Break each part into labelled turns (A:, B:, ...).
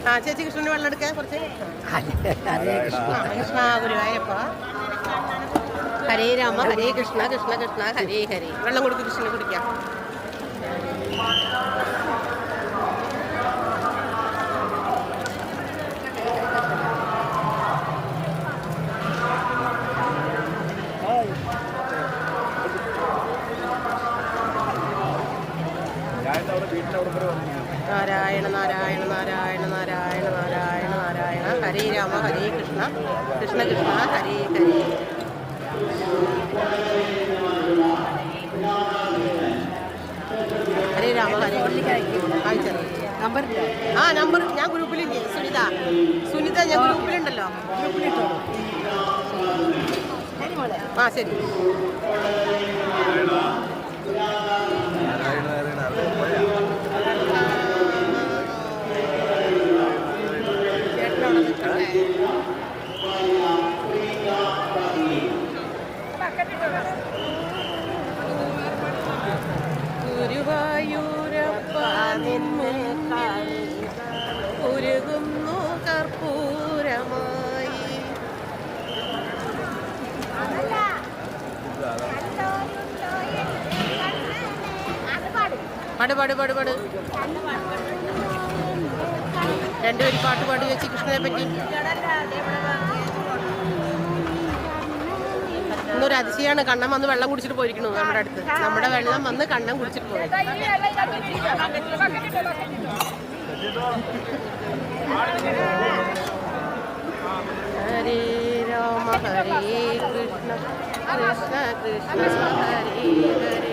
A: ആ ചേച്ചി കൃഷ്ണന് വെള്ളം എടുക്കാൻ കുറച്ച്. കൃഷ്ണ ഗുരുവായൂരപ്പ. ഹരേ രാമ ഹരേ കൃഷ്ണ കൃഷ്ണ കൃഷ്ണ ഹരേ ഹരേ. വെള്ളം കൊടുക്കും കൃഷ്ണന് കുടിക്കാം. നാരായണ നാരായണ നാരായണ നാരായണ നാരായണ നാരായണ ഹരേ രാമ ഹരേ കൃഷ്ണ കൃഷ്ണ കൃഷ്ണ ഹരേ ഹരേ. ഹരേ രാമ ഹരേ അയച്ചത് നമ്പർ. ആ നമ്പർ ഞാൻ ഗ്രൂപ്പിലില്ലേ. സുനിത ഞാൻ ഗ്രൂപ്പിലുണ്ടല്ലോ. ആ ശരി. ഗുരുവായൂരപ്പ നിന്നെ ഉരുകുന്നു കർപ്പൂരമായി. പാട് പാട് പാട് പാട്. രണ്ടുപേരും പാട്ട് പാടി വെച്ച് കൃഷ്ണനെ പറ്റി. ഇന്നൊരു അതിശയാണ്. കണ്ണൻ വന്ന് വെള്ളം കുടിച്ചിട്ട് പോയിരിക്കണു നമ്മുടെ അടുത്ത്. നമ്മുടെ വെള്ളം വന്ന് കണ്ണൻ കുടിച്ചിട്ട് പോയി. ഹരേ രാമ ഹരേ കൃഷ്ണ കൃഷ്ണ കൃഷ്ണ ഹരേ ഹരേ.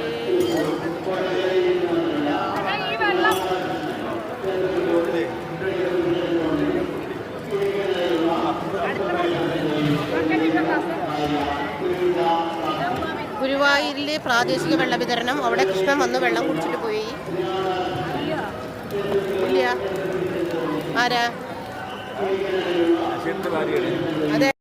A: ഗുരുവായൂരിലെ പ്രാദേശിക വെള്ള വിതരണം. അവിടെ കൃഷ്ണൻ വന്ന് വെള്ളം കുടിച്ചിട്ട് പോയി. ഇല്ല ആരാ? അതെ.